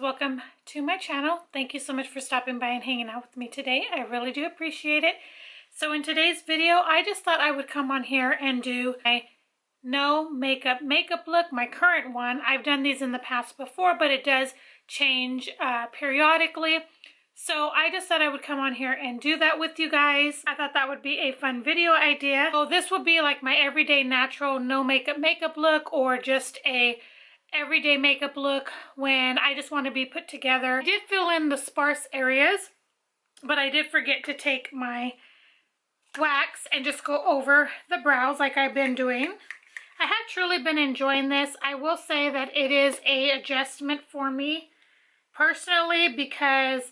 Welcome to my channel. Thank you so much for stopping by and hanging out with me today. I really do appreciate it. So in today's video, I just thought I would come on here and do my no makeup look, my current one. I've done these in the past before, but it does change periodically. So I just thought I would come on here and do that with you guys. I thought that would be a fun video idea. So this would be like my everyday natural no makeup look, or just a everyday makeup look when I just want to be put together. I did fill in the sparse areas, but I did forget to take my wax and just go over the brows like I've been doing. I have truly been enjoying this. I will say that it is a adjustment for me personally, because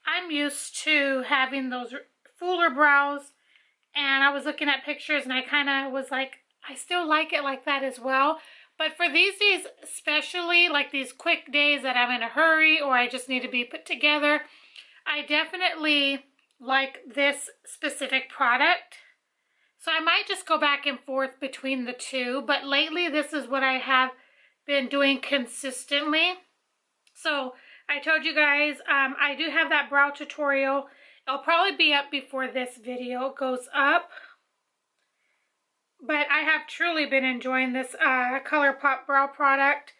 I'm used to having those fuller brows, and I was looking at pictures and I kind of was like, I still like it like that as well. But for these days, especially like these quick days that I'm in a hurry or I just need to be put together, I definitely like this specific product. So I might just go back and forth between the two, but lately this is what I have been doing consistently. So I told you guys, I do have that brow tutorial. It'll probably be up before this video goes up. But I have truly been enjoying this ColourPop brow product,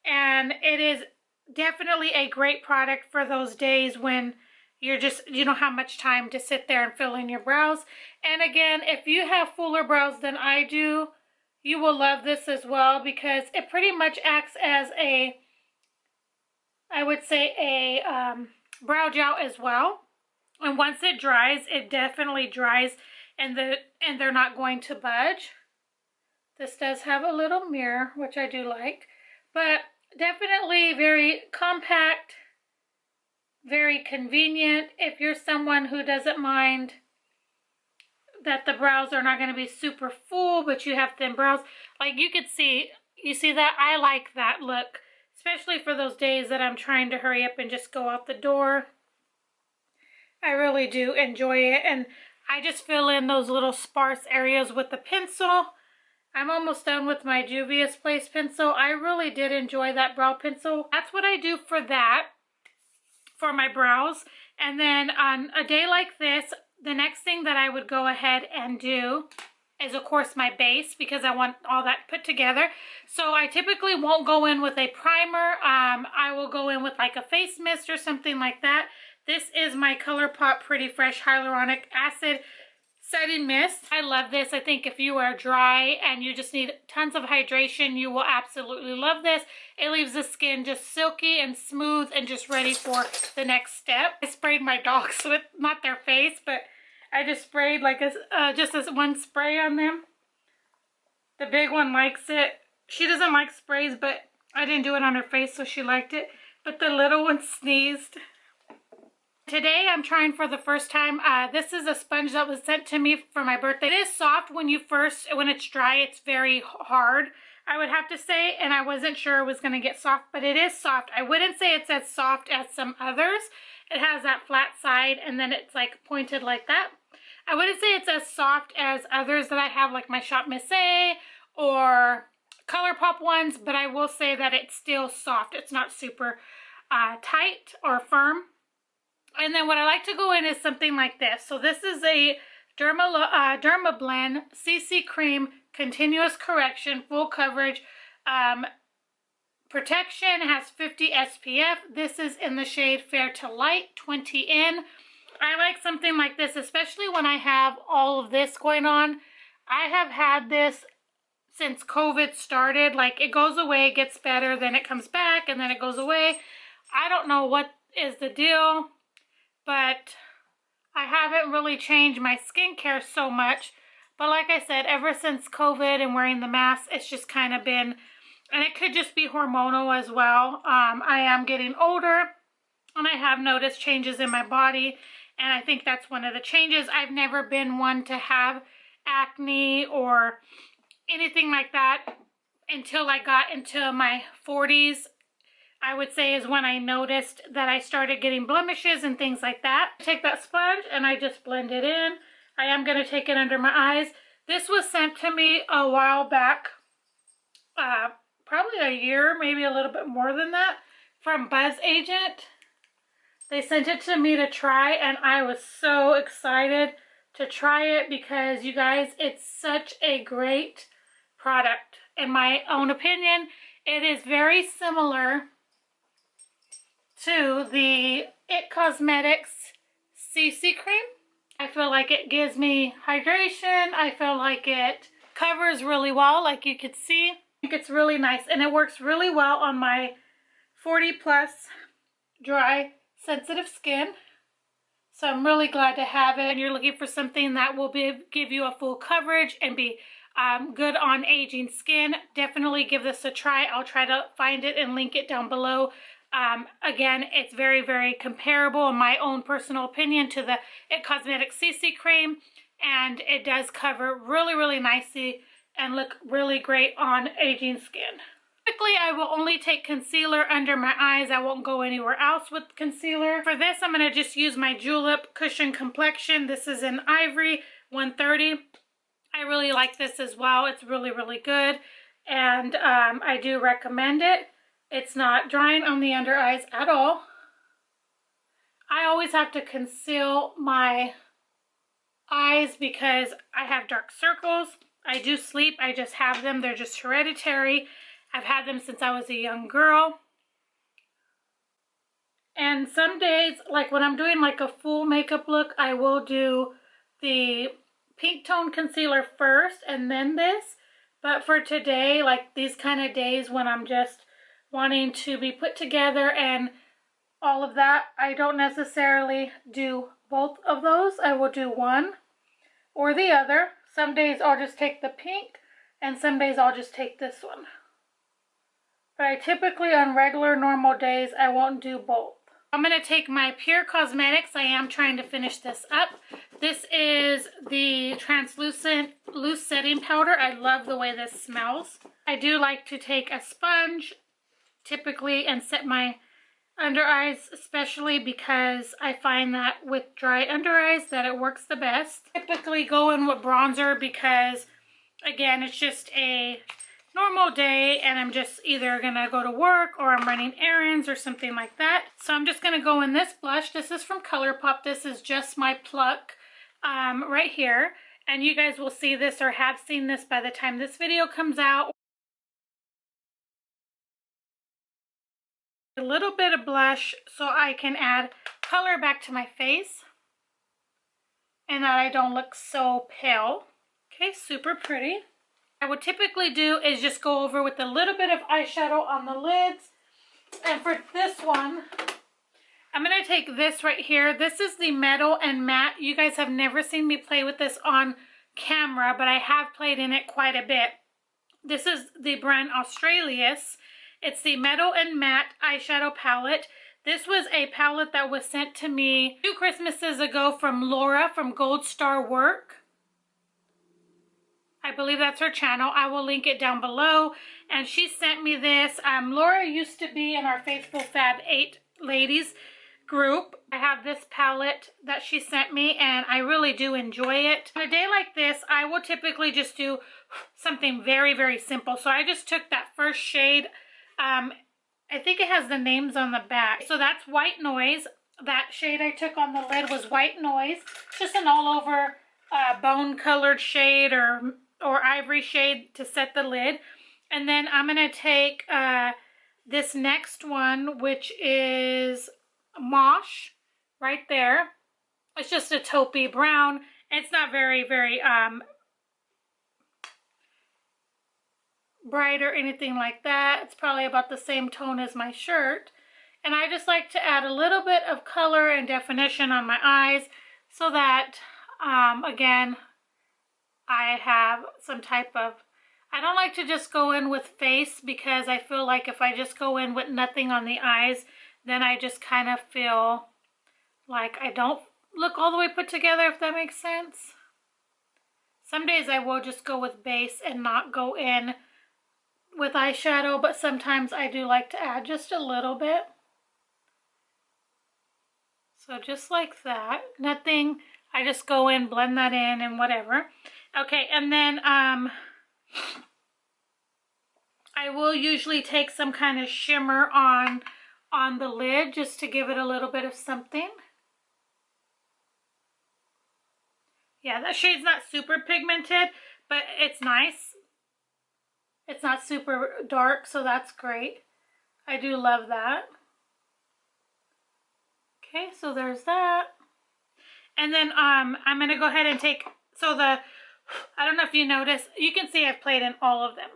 and it is definitely a great product for those days when you don't have much time to sit there and fill in your brows. And again, if you have fuller brows than I do, you will love this as well, because it pretty much acts as a, I would say, a brow gel as well. And once it dries, it definitely dries, and they're not going to budge. This does have a little mirror, which I do like, but definitely very compact, very convenient if you're someone who doesn't mind that the brows are not going to be super full, but you have thin brows. Like you see that? I like that look, especially for those days that I'm trying to hurry up and just go out the door. I really do enjoy it, and I just fill in those little sparse areas with the pencil. I'm almost done with my Juvia's Place pencil. I really did enjoy that brow pencil. That's what I do for that, for my brows. And then on a day like this, the next thing that I would go ahead and do is, of course, my base, because I want all that put together. So I typically won't go in with a primer. I will go in with like a face mist or something like that. This is my ColourPop Pretty Fresh Hyaluronic Acid Setting Mist. I love this. I think if you are dry and you just need tons of hydration, you will absolutely love this. It leaves the skin just silky and smooth and just ready for the next step. I sprayed my dogs with, not their face, but I just sprayed like just this one spray on them. The big one likes it. She doesn't like sprays, but I didn't do it on her face, so she liked it. But the little one sneezed. Today I'm trying for the first time, this is a sponge that was sent to me for my birthday. It is soft when it's dry, it's very hard, I would have to say, and I wasn't sure it was going to get soft, but it is soft. I wouldn't say it's as soft as some others. It has that flat side and then it's like pointed like that. I wouldn't say it's as soft as others that I have, like my Shop Miss A or ColourPop ones, but I will say that it's still soft. It's not super tight or firm. And then what I like to go in is something like this. So this is a Dermablend CC Cream Continuous Correction Full Coverage Protection. Has 50 SPF. This is in the shade Fair to Light 20N. I like something like this, especially when I have all of this going on. I have had this since COVID started. Like, it goes away, it gets better, then it comes back, and then it goes away. I don't know what is the deal, but I haven't really changed my skincare so much. But like I said, ever since COVID and wearing the mask, it's just kind of been, and it could just be hormonal as well. I am getting older, and I have noticed changes in my body, and I think that's one of the changes. I've never been one to have acne or anything like that until I got into my 40s. I would say is when I noticed that I started getting blemishes and things like that. I take that sponge and I just blend it in. I am going to take it under my eyes. This was sent to me a while back, probably a year, maybe a little bit more than that, from Buzz Agent. They sent it to me to try, and I was so excited to try it because, you guys, it's such a great product. In my own opinion, it is very similar to the It Cosmetics CC cream. I feel like it gives me hydration. I feel like it covers really well, like you could see. I think it's really nice, and it works really well on my 40 plus dry sensitive skin. So I'm really glad to have it. And you're looking for something that will give you a full coverage and be good on aging skin, definitely give this a try. I'll try to find it and link it down below. Again, it's very, very comparable in my own personal opinion to the It Cosmetics CC cream, and it does cover really, really nicely and look really great on aging skin. Typically, I will only take concealer under my eyes. I won't go anywhere else with concealer. For this, I'm going to just use my Julep Cushion Complexion. This is in Ivory 130. I really like this as well. It's really, really good, and I do recommend it. It's not drying on the under eyes at all. I always have to conceal my eyes because I have dark circles. I do sleep. I just have them. They're just hereditary. I've had them since I was a young girl. And some days, like when I'm doing like a full makeup look, I will do the pink tone concealer first and then this. But for today, like these kind of days when I'm just wanting to be put together and all of that, I don't necessarily do both of those. I will do one or the other. Some days I'll just take the pink, and some days I'll just take this one. But I typically, on regular normal days, I won't do both. I'm going to take my Pure Cosmetics. I am trying to finish this up. This is the translucent loose setting powder. I love the way this smells. I do like to take a sponge typically and set my under eyes, especially because I find that with dry under eyes that it works the best. Typically go in with bronzer because, again, it's just a normal day and I'm just either gonna go to work or I'm running errands or something like that. So I'm just gonna go in this blush. This is from ColourPop. This is Just My Pluck right here, and you guys will see this or have seen this by the time this video comes out. A little bit of blush so I can add color back to my face and that I don't look so pale. Okay, super pretty. I would typically do is just go over with a little bit of eyeshadow on the lids. And for this one, I'm going to take this right here. This is the Metal and Matte. You guys have never seen me play with this on camera, but I have played in it quite a bit. This is the brand Australis. It's the Metal and Matte eyeshadow palette. This was a palette that was sent to me 2 Christmases ago from Laura from Gold Star Work. I believe that's her channel. I will link it down below. And she sent me this. Laura used to be in our Faithful Fab 8 ladies group. I have this palette that she sent me and I really do enjoy it. On a day like this, I will typically just do something very, very simple. So I just took that first shade. I think it has the names on the back. So that's White Noise. That shade I took on the lid was White Noise. Just an all over bone colored shade or ivory shade to set the lid. And then I'm going to take this next one, which is Mosh, right there. It's just a taupey brown. It's not very, very bright or anything like that. It's probably about the same tone as my shirt. And I just like to add a little bit of color and definition on my eyes so that, again, I have some type of, I don't like to just go in with face because I feel like if I just go in with nothing on the eyes, then I just kind of feel like I don't look all the way put together, if that makes sense. Some days I will just go with base and not go in with eyeshadow, but sometimes I do like to add just a little bit. So just like that. Nothing, I just go in, blend that in and whatever. Okay, and then I will usually take some kind of shimmer on the lid just to give it a little bit of something. Yeah, that shade's not super pigmented, but it's nice. It's not super dark, so that's great. I do love that. Okay, so there's that. And then I'm going to go ahead and take, I don't know if you notice, you can see I've played in all of them.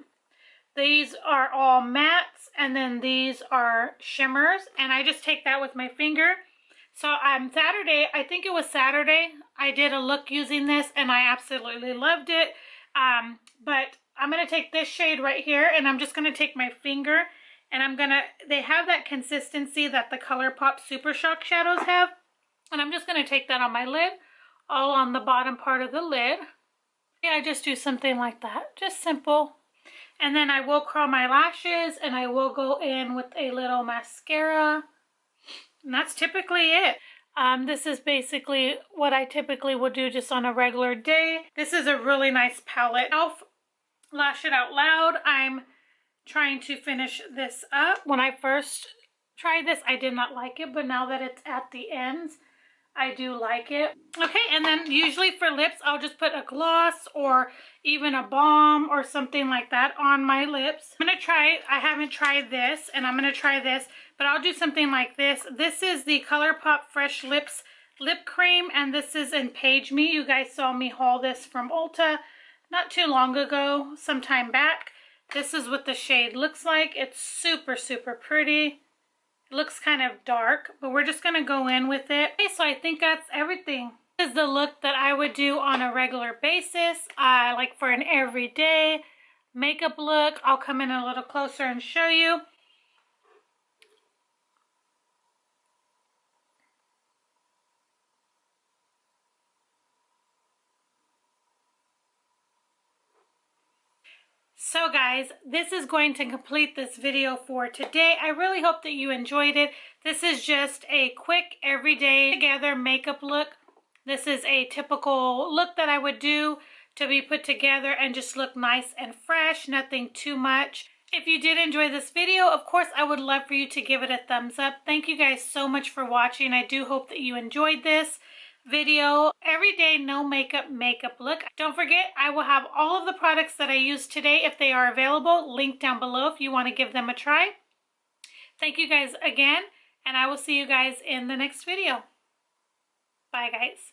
These are all mattes, and then these are shimmers, and I just take that with my finger. So Saturday, I think it was Saturday, I did a look using this, and I absolutely loved it. But I'm going to take this shade right here, and I'm just going to take my finger, and they have that consistency that the ColourPop Super Shock shadows have. And I'm just going to take that on my lid, all on the bottom part of the lid. Yeah, I just do something like that, just simple. And then I will curl my lashes, and I will go in with a little mascara. And that's typically it. This is basically what I typically would do just on a regular day. This is a really nice palette. Elf Lash It Out Loud. I'm trying to finish this up. When I first tried this, I did not like it, but now that it's at the ends, I do like it. Okay, and then usually for lips, I'll just put a gloss or even a balm or something like that on my lips. I'm going to try, I haven't tried this, and I'm going to try this, but I'll do something like this. This is the ColourPop Fresh Lips Lip Cream, and this is in Page Me. You guys saw me haul this from Ulta not too long ago, sometime back. This is what the shade looks like. It's super, super pretty. It looks kind of dark, but we're just going to go in with it. Okay, so I think that's everything. This is the look that I would do on a regular basis, like for an everyday makeup look. I'll come in a little closer and show you. So guys, this is going to complete this video for today. I really hope that you enjoyed it. This is just a quick everyday together makeup look. This is a typical look that I would do to be put together and just look nice and fresh, nothing too much. If you did enjoy this video, of course, I would love for you to give it a thumbs up. Thank you guys so much for watching. I do hope that you enjoyed this video. Everyday no makeup look. Don't forget, I will have all of the products that I used today, if they are available, linked down below if you want to give them a try. Thank you guys again, and I will see you guys in the next video. Bye guys.